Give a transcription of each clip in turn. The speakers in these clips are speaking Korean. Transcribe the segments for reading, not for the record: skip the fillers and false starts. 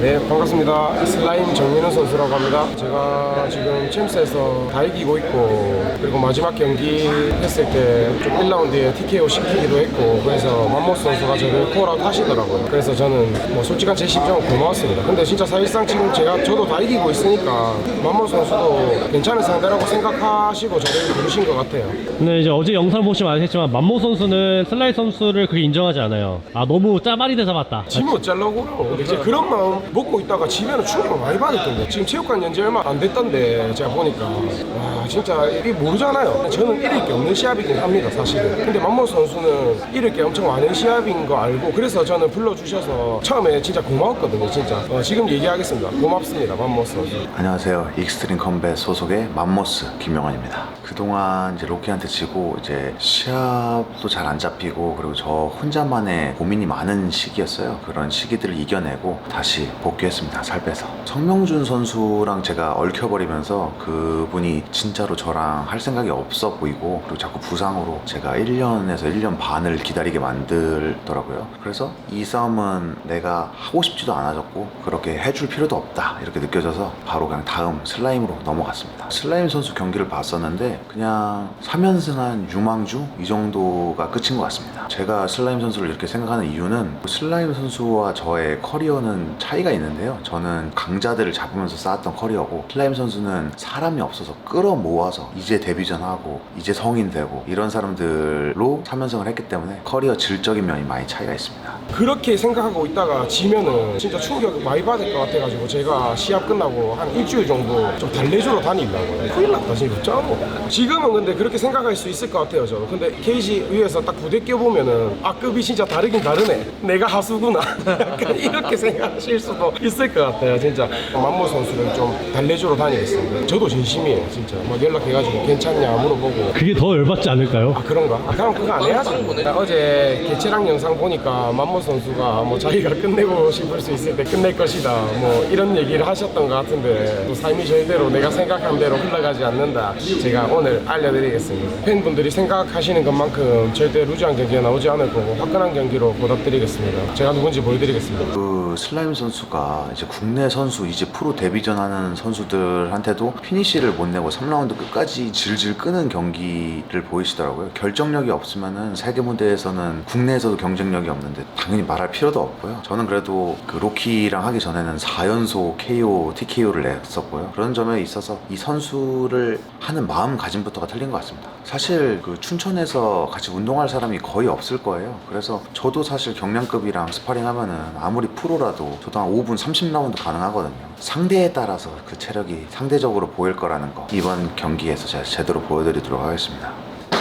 네, 반갑습니다. 슬라임 정민우 선수라고 합니다. 제가 지금 챔스에서 다 이기고 있고, 그리고 마지막 경기 했을 때 좀 1라운드에 TKO 시키기도 했고, 그래서 맘모스 선수가 저를 콜아웃 하시더라고요. 그래서 저는 뭐 솔직한 제 심정은 고마웠습니다. 근데 진짜 사실상 지금 저도 다 이기고 있으니까 맘모스 선수도 괜찮은 상대라고 생각하시고 저를 부르신 것 같아요. 근데 이제 어제 영상 보시면 아시겠지만 맘모 선수는 슬라임 선수를 그렇게 인정하지 않아요. 아, 너무 짜발이 돼서 봤다. 지면 어쩌려고. 근데 이제 그런 마음 먹고 있다가 지면은 충격을 많이 받았던데, 지금 체육관 연지 얼마 안 됐던데 제가 보니까 와 진짜 이게 모르잖아요. 저는 잃을 게 없는 시합이긴 합니다 사실은. 근데 맘모 선수는 잃을 게 엄청 많은 시합인 거 알고, 그래서 저는 불러주셔서 처음에 진짜 고마웠거든요. 진짜 지금 얘기하겠습니다. 고맙습니다 맘모 선수. 안녕하세요. 익스트림 컴뱃 소속의 맘모스 김영환입니다. 그동안 이제 로키한테 지고 이제 시합도 잘 안 잡히고, 그리고 저 혼자만의 고민이 많은 시기였어요. 그런 시기들을 이겨내고 다시 복귀했습니다. 살 빼서. 성명준 선수랑 제가 얽혀버리면서 그분이 진짜로 저랑 할 생각이 없어 보이고, 그리고 자꾸 부상으로 제가 1년에서 1년 반을 기다리게 만들더라고요. 그래서 이 싸움은 내가 하고 싶지도 않아졌고 그렇게 해줄 필요도 없다 이렇게 느껴져서 바로 그냥 다음 슬라임으로 넘어갔습니다. 슬라임 선수 경기를 봤었는데 그냥 3연승한 유망주 이 정도가 끝인 것 같습니다. 제가 슬라임 선수를 이렇게 생각하는 이유는 슬라임 선수와 저의 커리어는 차이가 있는데요. 저는 강자들을 잡으면서 쌓았던 커리어고, 슬라임 선수는 사람이 없어서 끌어모아서 이제 데뷔전하고 이제 성인 되고 이런 사람들로 3연승을 했기 때문에 커리어 질적인 면이 많이 차이가 있습니다. 그렇게 생각하고 있다가 지면은 진짜 충격 많이 받을 것 같아가지고 제가 시합 끝나고 한 일주일 정도 좀 달래주러 다니려고요. 큰일 났다 진짜. 지금은 근데 그렇게 생각할 수 있을 것 같아요 저는. 근데 케이지 위에서 딱 부대 껴보면은 아 급이 진짜 다르긴 다르네, 내가 하수구나 약간 이렇게 생각하실 수도 있을 것 같아요 진짜. 맘모 선수를 좀 달래주러 다니겠습니다. 저도 진심이에요 진짜. 막 연락해가지고 괜찮냐 물어보고. 그게 더 열받지 않을까요? 아 그런가? 아, 그럼 그거 안 해야지. 어제 개체랑 영상 보니까 맘모 선수가 뭐 자기가 끝내고 싶을 수 있을 때 끝낼 것이다 뭐 이런 얘기를 하셨던 것 같은데, 또 삶이 저희대로 내가 생각한 대로 흘러가지 않는다 제가 오늘 알려드리겠습니다. 팬분들이 생각하시는 것만큼 절대 루즈한 경기가 나오지 않을 거고 화끈한 경기로 보답드리겠습니다. 제가 누군지 보여드리겠습니다. 그 슬라임 선수가 이제 국내 선수, 이제 프로 데뷔전 하는 선수들한테도 피니시를 못 내고 3라운드 끝까지 질질 끄는 경기를 보이시더라고요. 결정력이 없으면은 세계 무대에서는 국내에서도 경쟁력이 없는데 당연히 말할 필요도 없고요. 저는 그래도 그 로키랑 하기 전에는 4연속 KO, TKO를 냈었고요. 그런 점에 있어서 이 선수를 하는 마음가짐부터가 틀린 것 같습니다. 사실 그 춘천에서 같이 운동할 사람이 거의 없을 거예요. 그래서 저도 사실 경량급이랑 스파링 하면은 아무리 프로라도 저도 한 5분 30라운드 가능하거든요. 상대에 따라서 그 체력이 상대적으로 보일 거라는 거 이번 경기에서 제가 제대로 보여드리도록 하겠습니다.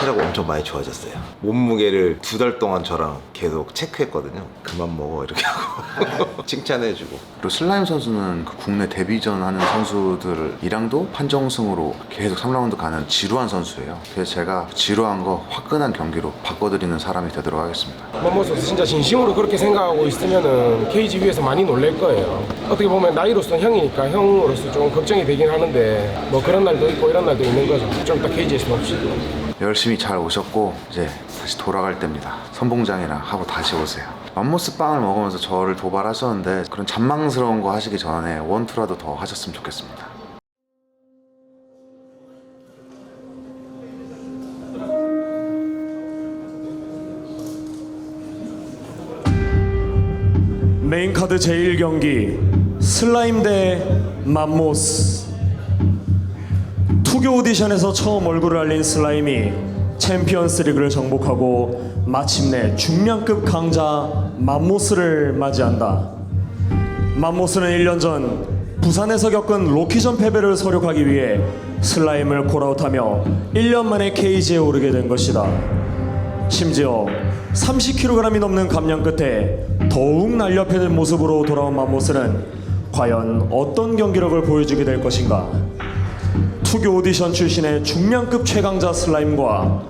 체력 엄청 많이 좋아졌어요. 몸무게를 2달 동안 저랑 계속 체크했거든요. 그만 먹어 이렇게 하고 칭찬해주고. 그리고 슬라임 선수는 그 국내 데뷔전 하는 선수들이랑도 판정승으로 계속 3라운드 가는 지루한 선수예요. 그래서 제가 지루한 거 화끈한 경기로 바꿔드리는 사람이 되도록 하겠습니다. 맘모 선수 진짜 진심으로 그렇게 생각하고 있으면은 케이지 위에서 많이 놀랄 거예요. 어떻게 보면 나이로서는 형이니까 형으로서 좀 걱정이 되긴 하는데 뭐 그런 날도 있고 이런 날도 있는 거죠. 좀 이따 케이지에서 봅시다. 열심히 잘 오셨고 이제 다시 돌아갈 때입니다. 선봉장이랑 하고 다시 오세요. 맘모스 빵을 먹으면서 저를 도발하셨는데 그런 잔망스러운 거 하시기 전에 원투라도 더 하셨으면 좋겠습니다. 메인카드 제1경기 슬라임 대 맘모스. 투교 오디션에서 처음 얼굴을 알린 슬라임이 챔피언스 리그를 정복하고 마침내 중량급 강자 맘모스를 맞이한다. 맘모스는 1년 전 부산에서 겪은 로키전 패배를 서력하기 위해 슬라임을 콜아웃하며 1년 만에 케이지에 오르게 된 것이다. 심지어 30kg이 넘는 감량 끝에 더욱 날렵해진 모습으로 돌아온 맘모스는 과연 어떤 경기력을 보여주게 될 것인가. 투교 오디션 출신의 중량급 최강자 슬라임과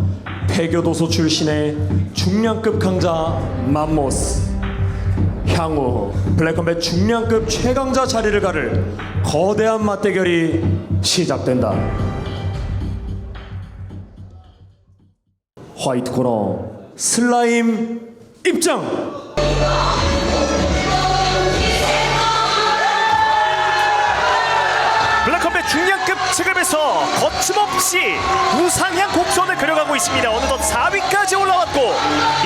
폐교도소 출신의 중량급 강자 맘모스. 향후 블랙컴뱃 중량급 최강자 자리를 가를 거대한 맞대결이 시작된다. 화이트 코너 슬라임 입장! 없이 우상향 곡선을 그려가고 있습니다. 어느덧 4위까지 올라왔고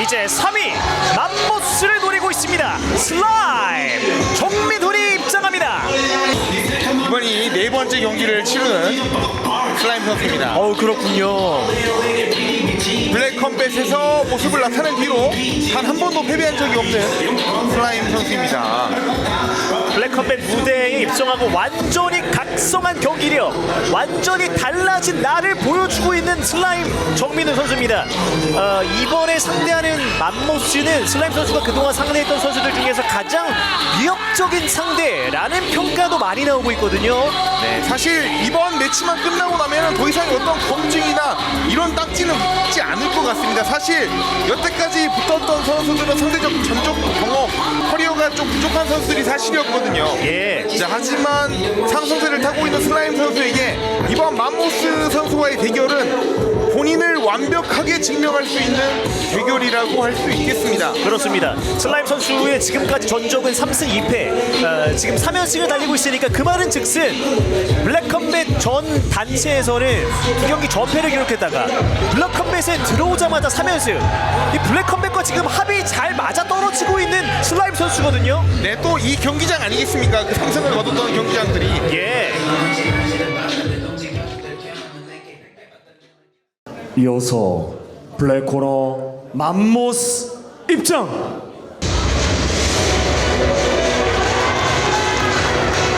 이제 3위 맘모스를 노리고 있습니다. 슬라임 정민훈이 입장합니다. 이번이 네 번째 경기를 치르는 슬라임 선수입니다. 그렇군요. 블랙 컴뱃에서 모습을 나타낸 뒤로 단 한 번도 패배한 적이 없는 슬라임 선수입니다. 블랙컴뱃 무대에 입성하고 완전히 각성한 경기력, 완전히 달라진 나를 보여주고 있는 슬라임 정민우 선수입니다. 이번에 상대하는 맘모스는 슬라임 선수가 그동안 상대했던 선수들 중에서 가장 위협적인 상대라는 평가도 많이 나오고 있거든요. 네, 사실 이번 매치만 끝나고 나면 더 이상 어떤 검증이나 이런 딱지는 붙지 않을 것 같습니다. 사실 여태까지 붙었던 선수들은 상대적 전적 경험, 커리어가 좀 부족한 선수들이 사실이었거든요. 예. 자, 하지만 상승세를 타고 있는 슬라임 선수에게 이번 맘모스 선수와의 대결은 본인을 완벽하게 증명할 수 있는 대결이라고 할 수 있겠습니다. 그렇습니다. 슬라임 선수의 지금까지 전적은 3승 2패, 지금 3연승을 달리고 있으니까 그 말은 즉슨 블랙컴뱃 전 단체에서는 두 경기 전패를 기록했다가 블랙컴뱃에 들어오자마자 3연승. 이 블랙컴뱃과 지금 합이 잘 맞아 떨어지고 있는 슬라임 선수거든요. 네, 또 이 경기장 아니겠습니까? 그 상승을 거뒀던 경기장들이. 예. 이어서 블랙코너 맘모스 입장.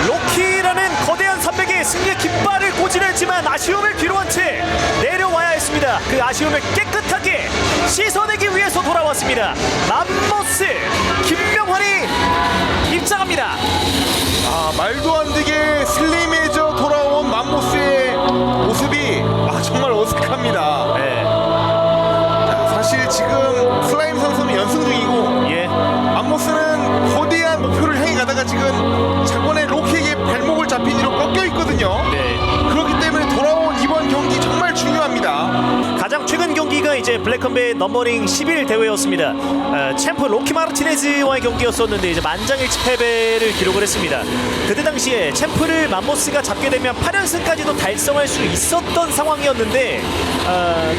로키라는 거대한 산맥에 승리의 깃발을 고지했지만 아쉬움을 뒤로한 채 내려와야 했습니다. 그 아쉬움을 깨끗하게 씻어내기 위해서 돌아왔습니다. 맘모스 김명환이 입장합니다. 아, 말도 안 되게 슬림해져 돌아온 맘모스의 모습이 정말 어색합니다. 네. 자, 사실 지금 슬라임 선수는 연승 중이고 예. 맘모스는 거대한 목표를 향해 가다가 지금 저번에 로키에게 발목을 잡힌 이로 꺾여 있거든요. 네. 그렇기 때문에 돌아온 이번 경기 정말 중요합니다. 가장 최근 경기가 이제 블랙컴뱃 넘버링 11 대회였습니다. 챔프 로키 마르티네즈와의 경기였었는데 이제 만장일치 패배를 기록을 했습니다. 그때 당시에 챔프를 맘모스가 잡게 되면 8연승까지도 달성할 수 있었던 상황이었는데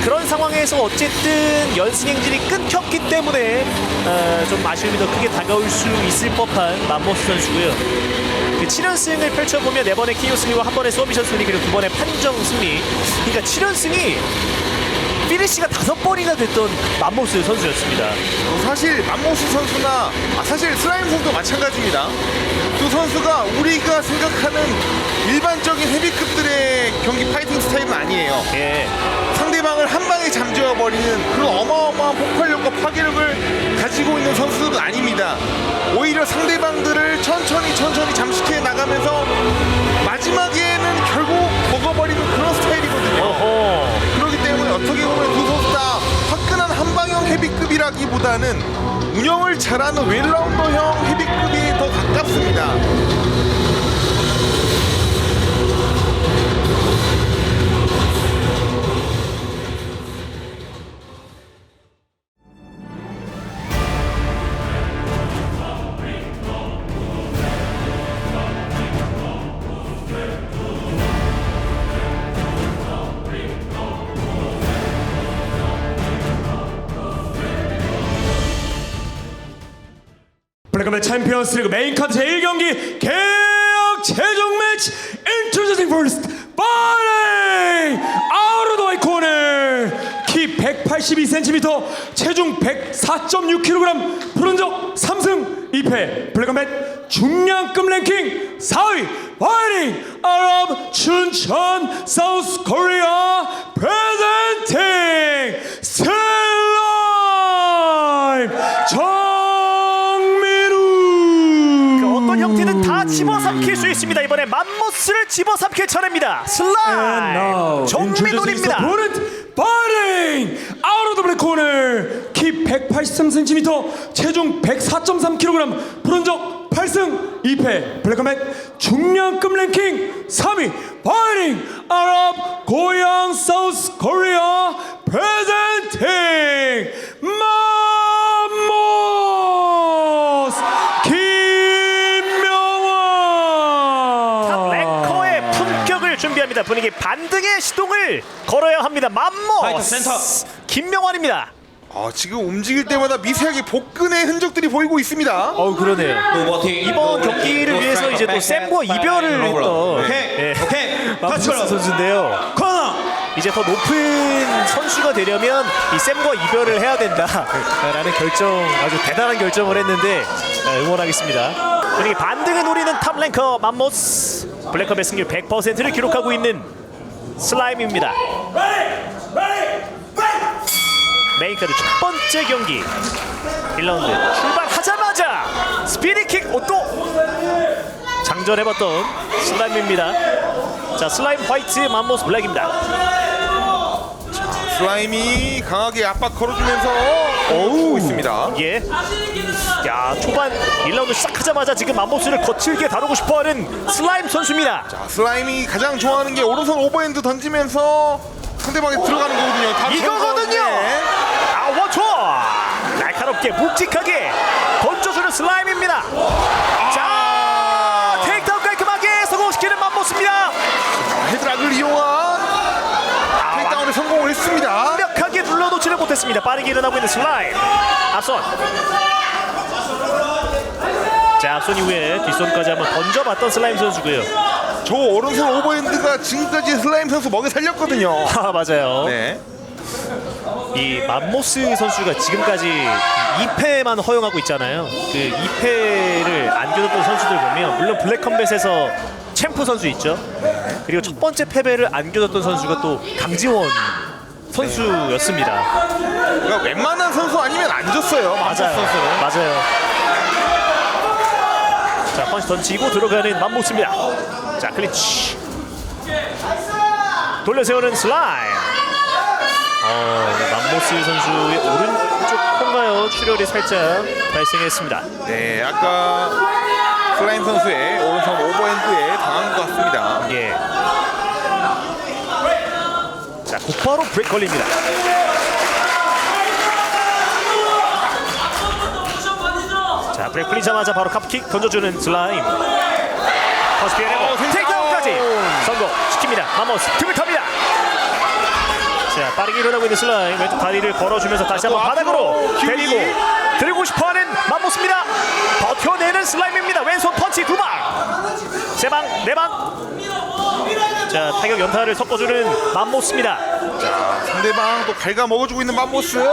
그런 상황에서 어쨌든 연승 행진이 끊겼기 때문에 좀 아쉬움이 더 크게 다가올 수 있을 법한 맘모스 선수고요. 그 7연승을 펼쳐보면 4번의 KO 승리와 1번의 서미션 승리 그리고 2번의 판정 승리. 그러니까 7연승이 피니시가 5번이나 됐던 맘모스 선수였습니다. 사실 맘모스 선수나 사실 슬라임 선수도 마찬가지입니다. 두 선수가 우리가 생각하는 일반적인 헤비급들의 경기 파이팅 스타일은 아니에요. 예. 상대방을 한 방에 잠재워버리는 그런 어마어마한 폭발력과 파괴력을 가지고 있는 선수도 아닙니다. 오히려 상대방들을 천천히 잠식해 나가면서 마지막에는 결국 먹어버리는 그런 스타일이거든요. 어허. 그렇기 때문에 어떻게 보면 두 선수 다 화끈한 한방형 헤비급이라기보다는 운영을 잘하는 웰라운더형 헤비급이 더 가깝습니다. 블랙컴뱃 챔피언스 리그 메인 카드 제1경기 개혁 최종 매치 Introducing first fighting out of the white corner 키 182cm 체중 104.6kg 푸른적 3승 2패 블랙컴뱃 중량급 랭킹 4위 fighting out of 춘천 South Korea presenting 슬라임 어떤 형태는 다 집어삼킬 수 있습니다. 이번에 맘모스를 집어삼킬 차례입니다. 슬라임 정민훈입니다. fighting out of the black corner 키 183cm 체중 104.3kg 푸른적 8승 2패 블랙컴뱃 중량급 랭킹 3위 fighting out of 고양 South Korea presenting 맘모스 랭커의 품격을 공격을 준비합니다. 분위기 반등의 시동을 걸어야 합니다. 맘모스 김명환입니다. 지금 움직일 때마다 미세하게 복근의 흔적들이 보이고 있습니다. 그러네요. 이번 경기를 위해서 이제 또 샘과 이별을 했던 맘모스 선수인데요. 이제 더 높은 선수가 되려면 이 샘과 이별을 해야 된다라는 아주 대단한 결정을 했는데 응원하겠습니다. 분위기 반등을 노리는 탑 랭커 맘모스. 블랙컵의 승률 100%를 기록하고 있는 슬라임입니다. 메인카드 첫 번째 경기 1라운드 출발하자마자 스피드킥 또 장전해봤던 슬라임입니다. 자, 슬라임 화이트, 맘모스 블랙입니다. 슬라임이 강하게 압박 걸어주면서 오고 있습니다. 예. 야, 초반 1라운드 시작하자마자 지금 맘모스를 거칠게 다루고 싶어하는 슬라임 선수입니다. 슬라임이 가장 좋아하는 게 오른손 오버핸드 던지면서 상대방에 들어가는 거거든요. 이거거든요. 원투 날카롭게 묵직하게 던져주는 슬라임입니다. 자, 테이크다운 깔끔하게 성공시키는 맘모스입니다. 헤드락을 이용한 테이크다운에 성공을 했습니다. 완벽하게 눌러놓지를 못했습니다. 빠르게 일어나고 있는 슬라임. 앞손. 자, 앞손 이후에 뒷손까지 한번 던져봤던 슬라임 선수고요. 저 오른손 오버핸드가 지금까지 슬라임 선수 먹여 살렸거든요. 맞아요. 네. 이 맘모스 선수가 지금까지 2패만 허용하고 있잖아요. 그 2패를 안겨줬던 선수들 보면 물론 블랙컴뱃에서 챔프 선수 있죠. 그리고 첫 번째 패배를 안겨줬던 선수가 또 강지원 선수였습니다. 그러니까 웬만한 선수 아니면 안 졌어요. 맘모스 선수는. 맞아요. 자, 펀치 던지고 들어가는 맘모스입니다. 자, 클린치. 돌려 세우는 슬라임. 맘모스 선수의 오른쪽 콩가요 출혈이 살짝 발생했습니다. 네, 아까 슬라임 선수의 오른손 오버핸드에 당한 것 같습니다. 예. 자, 곧바로 브레이크 걸립니다. 자, 브레이크 풀리자마자 바로 카프킥 던져주는 슬라임. 허스피어내고 테이크다운까지 성공시킵니다. 맘모스 등을 탑니다. 자, 빠르게 일어나고 있는 슬라임. 왼쪽 다리를 걸어주면서 다시 한번 바닥으로 데리고 들고 싶어하는 맘모스입니다. 버텨내는 슬라임입니다. 왼손 펀치 2방, 3방, 4방. 자, 타격 연타를 섞어주는 맘모스입니다. 자, 상대방 또 갉아 먹어주고 있는 맘모스.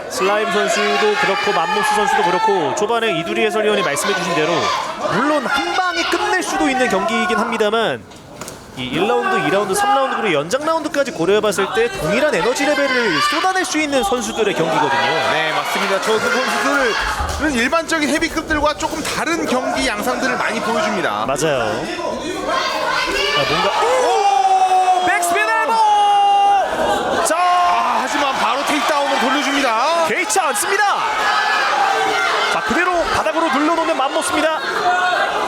슬라임 선수도 그렇고 맘모스 선수도 그렇고 초반에 이두리 해설위원이 말씀해주신 대로 물론 한 방에 끝낼 수도 있는 경기이긴 합니다만 이 1라운드, 2라운드, 3라운드 그리고 연장 라운드까지 고려해봤을 때 동일한 에너지 레벨을 쏟아낼 수 있는 선수들의 경기거든요. 네, 맞습니다. 저 선수들은 일반적인 헤비급들과 조금 다른 경기 양상들을 많이 보여줍니다. 맞아요. 자, 뭔가 백스핀 엘보! 자, 하지만 바로 테이크다운을 돌려줍니다. 개의치 않습니다. 자, 그대로 바닥으로 눌러놓는 맘모스입니다.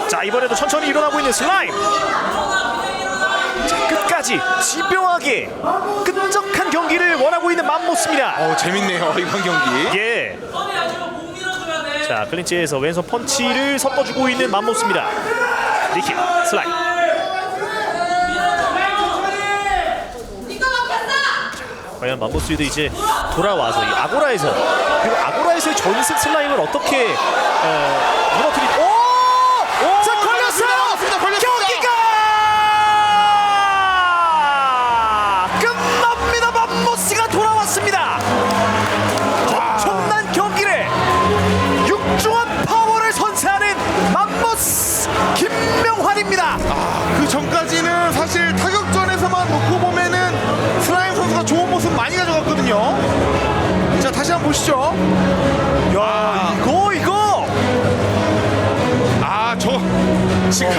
자, 이번에도 천천히 일어나고 있는 슬라임. 자, 끝까지 집요하게 끈적한 경기를 원하고 있는 맘모스입니다. 재밌네요, 이번 경기. 예. 자, 클린치에서 왼손 펀치를 섞어주고 있는 맘모스입니다. 니킥, 슬라임. 과연 맘모스도 이제 돌아와서 이 아고라에서 그리고 아고라에서의 전승 슬라임을 어떻게 무너뜨리? 오! 자, 걸렸어요. 경기가 끝납니다. 맘모스가 돌아왔습니다. 엄청난 경기를 육중한 파워를 선사하는 맘모스 김명환입니다. 그 전까지는 사실 타격전에서만 놓고 보면은 슬라임 선수가 좋은 모습 많이 가져갔거든요. 자, 다시 한번 보시죠. 야, 이거 저 지금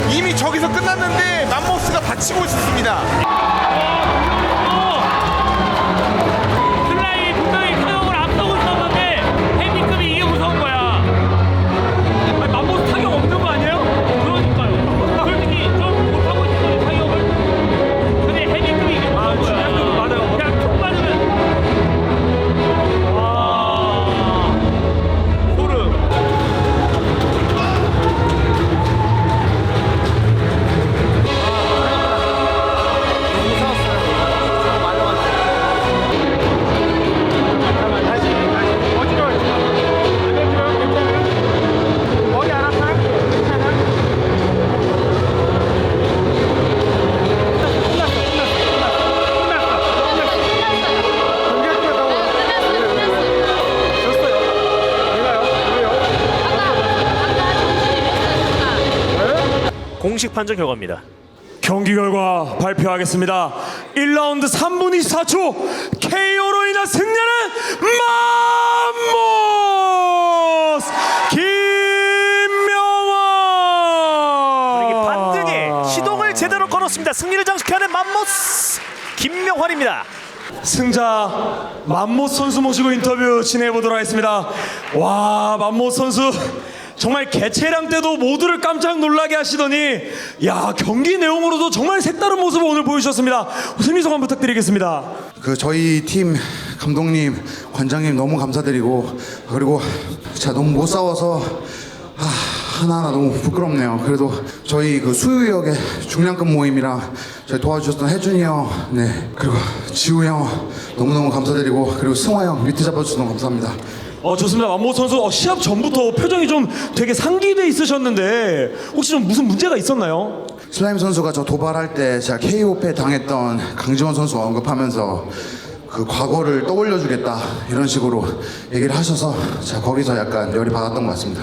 이미 저기서 끝났는데 맘모스가 받치고 있었습니다. 슬라임이 분명히 타격을 앞서고 있었는데 헤비급이 이게 무서운 거야. 아니, 맘모스 타격 없는 거 아니에요? 그러니까요. 솔직히 좀 못하고 있어요, 타격을. 근데 헤비급이 이게 무서운 거야. 맞아요. 그냥 툭 맞으면 소름. 공식 판정 결과입니다. 경기 결과 발표하겠습니다. 1라운드 3분 24초 KO로 인한 승리는 맘모스 김명환. 반등의 시동을 제대로 걸었습니다. 승리를 장식하는 맘모스 김명환입니다. 승자 맘모스 선수 모시고 인터뷰 진행해 보도록 하겠습니다. 와, 맘모스 선수 정말 개체량 때도 모두를 깜짝 놀라게 하시더니 야, 경기 내용으로도 정말 색다른 모습을 오늘 보여주셨습니다. 승리 소감 부탁드리겠습니다. 저희 팀 감독님, 관장님 너무 감사드리고, 그리고 제가 너무 못 싸워서 하나하나 너무 부끄럽네요. 그래도 저희 수유역의 중량급 모임이랑 저희 도와주셨던 혜준이 형, 네, 그리고 지우 형 너무너무 감사드리고, 그리고 승화 형 밑에 잡아주셔서 너무 감사합니다. 좋습니다. 맘모스 선수 시합 전부터 표정이 좀 되게 상기돼 있으셨는데 혹시 좀 무슨 문제가 있었나요? 슬라임 선수가 저 도발할 때 제가 KO패 당했던 강지원 선수 언급하면서 그 과거를 떠올려주겠다 이런 식으로 얘기를 하셔서 제가 거기서 약간 열이 받았던 것 같습니다.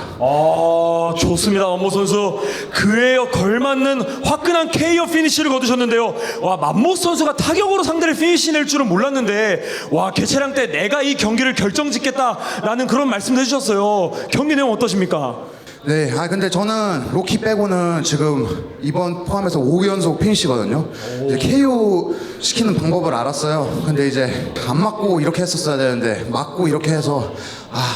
좋습니다. 맘모스 선수 그에 걸맞는 화끈한 KO 피니쉬를 거두셨는데요. 와, 맘모스 선수가 타격으로 상대를 피니쉬 낼 줄은 몰랐는데, 와, 개체량 때 내가 이 경기를 결정짓겠다라는 그런 말씀도 해주셨어요. 경기 내용 어떠십니까? 네, 근데 저는 로키 빼고는 지금 이번 포함해서 5연속 피니시거든요. 이제 KO 시키는 방법을 알았어요. 근데 이제 안 맞고 이렇게 했었어야 되는데 맞고 이렇게 해서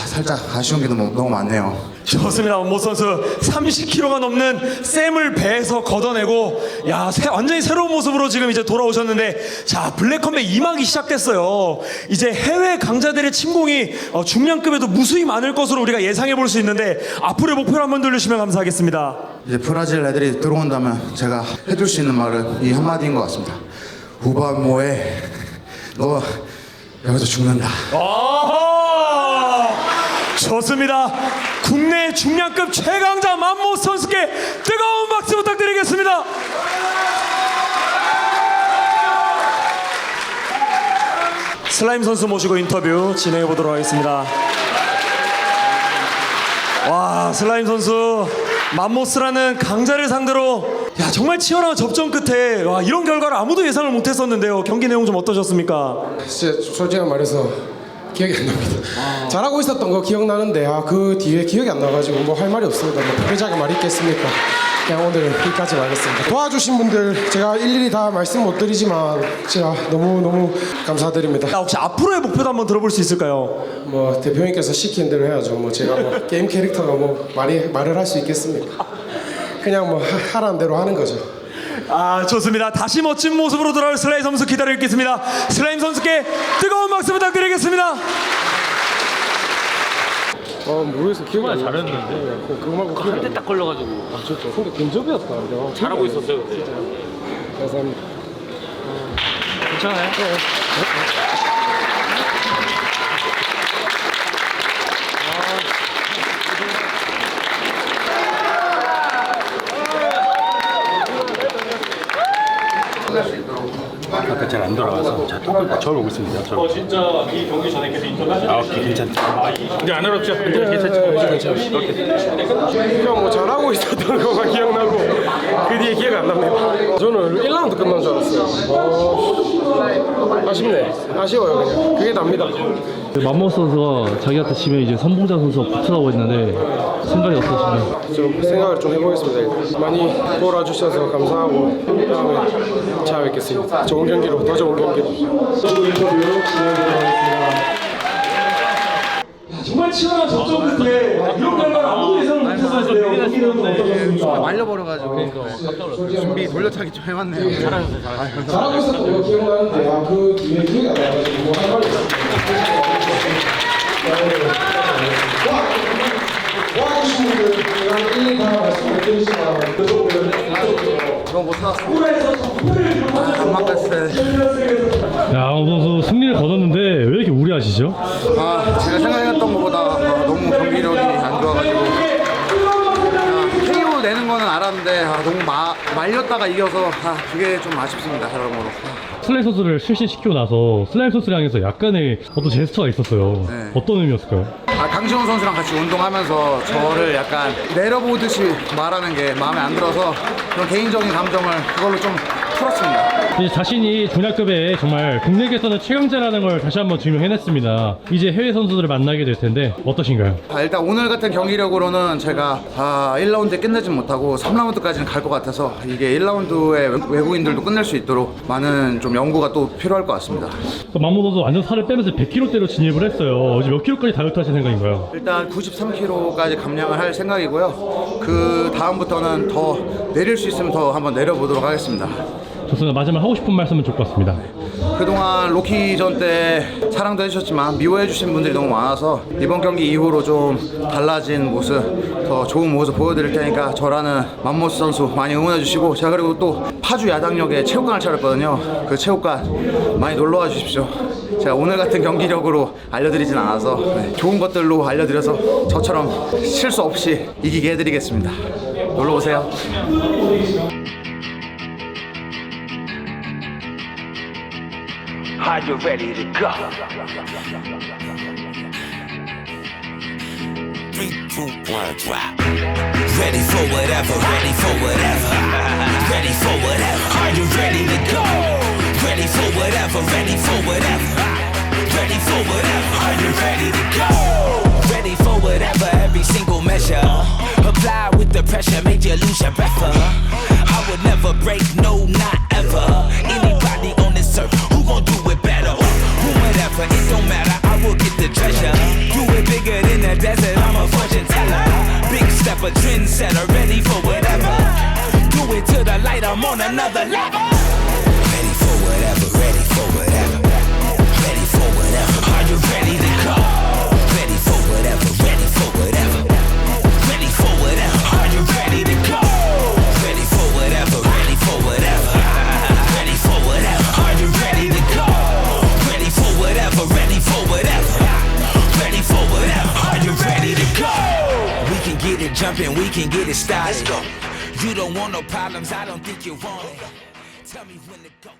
살짝 아쉬운 게 너무 많네요. 좋습니다. 맘모스 선수 30kg가 넘는 쌤을 배에서 걷어내고, 야, 완전히 새로운 모습으로 지금 이제 돌아오셨는데, 자, 블랙컴뱃 2막이 시작됐어요. 이제 해외 강자들의 침공이 중량급에도 무수히 많을 것으로 우리가 예상해 볼 수 있는데, 앞으로의 목표를 한번 들려주시면 감사하겠습니다. 이제 브라질 애들이 들어온다면 제가 해줄 수 있는 말은 이 한마디인 것 같습니다. 우바모에 너 여기서 죽는다. 좋습니다. 국내 중량급 최강자 맘모스 선수께 뜨거운 박수 부탁드리겠습니다. 슬라임 선수 모시고 인터뷰 진행해 보도록 하겠습니다. 와, 슬라임 선수 맘모스라는 강자를 상대로 정말 치열한 접전 끝에 이런 결과를 아무도 예상을 못했었는데요. 경기 내용 좀 어떠셨습니까? 진짜 솔직히 말해서 기억이 안 납니다. 잘하고 있었던 거 기억나는데 그 뒤에 기억이 안 나가지고 뭐 할 말이 없습니다. 뭐 별자가 말이 있겠습니까? 그냥 오늘 여기까지 하겠습니다. 도와주신 분들 제가 일일이 다 말씀 못 드리지만 제가 너무 감사드립니다. 혹시 앞으로의 목표도 한번 들어볼 수 있을까요? 뭐 대표님께서 시킨 대로 해야죠. 뭐 제가 뭐 게임 캐릭터가 뭐 말을 할 수 있겠습니까? 그냥 뭐 하라는 대로 하는 거죠. 좋습니다. 다시 멋진 모습으로 돌아올 슬라임 선수 기다리고 있겠습니다. 슬라임 선수께 뜨거운 박수 부탁드리겠습니다. 모르겠어. 기억이 안 나. 잘했는데 그거 말고 한 대 딱 걸려가지고 진짜 근데 근접이었다. 잘하고 있었어요 그때. 감사합니다. 괜찮아요? 아까 잘 안 돌아와서 자 똑바로 저를 보고 있습니다. 진짜 이 경기 전에 계속 인터뷰 하셨나요? 오케이 괜찮다. 이제 안 어렵죠? 괜찮죠? 뭐 잘하고 있었던 거가 기억나고 그 뒤에 기억이 안 납니다. 저는 1라운드 끝난 줄 알았어요. 아쉽네. 아쉬워요 그냥. 그게 납니다. 맘모스 선수가 자기한테 치면 이제 선봉자 선수가 붙으라고 했는데 생각이 어떠신가요? 좀 생각을 좀 해보겠습니다. 일단. 많이 몰아주셔서 감사하고 다음에 찾아뵙겠습니다. 좋은 경기로 더 좋은 경기로. 정말 치열한 접전 끝에 이런 결과를 아무도 예상을 못했었는데요. 경기 내용은 어떠셨습니까? 말려버려가지고 준비 돌려차기 좀 해봤네요. 잘하고 있었던 거 기억나는데 그 뒤에 기억이 안 나가지고 뭐 할 말이 없어요. 도와주신 분들 제가 일일이 다 말씀 못 드리지만 너무 못 나왔어. 안 맞겠어요. 선수 승리를 거뒀는데 왜 이렇게 우려하시죠? 제가 생각했던 것보다 너무 경기력이 안 좋아가지고 KO 내는 거는 알아. 알았는데 너무 말렸다가 이겨서 그게 좀 아쉽습니다. 여러모로. 슬라임 선수를 실신시키고 나서 슬라임 선수를 향해서 약간의 어떤 제스처가 있었어요. 네. 어떤 의미였을까요? 강시원 선수랑 같이 운동하면서 저를 약간 내려보듯이 말하는 게 마음에 안 들어서 그런 개인적인 감정을 그걸로 좀 풀었습니다. 이제 자신이 중량급에 정말 국내에서는 최강자라는 걸 다시 한번 증명해냈습니다. 이제 해외 선수들을 만나게 될 텐데 어떠신가요? 일단 오늘 같은 경기력으로는 제가 1라운드에 끝내진 못하고 3라운드까지는 갈 것 같아서 이게 1라운드에 외국인들도 끝낼 수 있도록 많은 좀 연구가 또 필요할 것 같습니다. 만모 선수 완전 살을 빼면서 100kg대로 진입을 했어요. 이제 몇 킬로까지 다이어트 하실 생각인가요? 일단 93kg까지 감량을 할 생각이고요. 그 다음부터는 더 내릴 수 있으면 더 한번 내려보도록 하겠습니다. 좋습니다. 마지막 하고 싶은 말씀은 좋을 것 같습니다. 그동안 로키전 때 사랑도 해주셨지만 미워해 주신 분들이 너무 많아서 이번 경기 이후로 좀 달라진 모습, 더 좋은 모습 보여드릴 테니까 저라는 맘모스 선수 많이 응원해 주시고, 제가 그리고 또 파주 야당역에 체육관을 차렸거든요. 그 체육관 많이 놀러와 주십시오. 제가 오늘 같은 경기력으로 알려드리진 않아서 좋은 것들로 알려드려서 저처럼 실수 없이 이기게 해드리겠습니다. 놀러 오세요. Are you ready to go? 3, 2, 1, drop. Ready for whatever, ready for whatever. Ready for whatever. Are you ready to go? Ready for whatever, ready for whatever. Ready for whatever. Are you ready to go? Ready for whatever, every single measure. Apply with the pressure, make you lose your breath. I would never break, no, not ever. Anybody on this earth who gon' do it better? Who whatever, it don't matter, I will get the treasure. Do it bigger than the desert, I'm a fortune teller. Big stepper, trendsetter, ready for whatever. Do it to the light, I'm on another level. Ready for whatever, ready for whatever. Ready for whatever, are you ready to go? Ready for whatever, ready for whatever. Ready for whatever, are you ready to go? Ready for whatever, ready for whatever. Ready for whatever, are you ready to go? Ready for whatever, ready for whatever. Ready for whatever, are you ready to go? We can get it jumping, we can get it started. Let's go. You don't want no problems, I don't think you want it. Tell me when to go.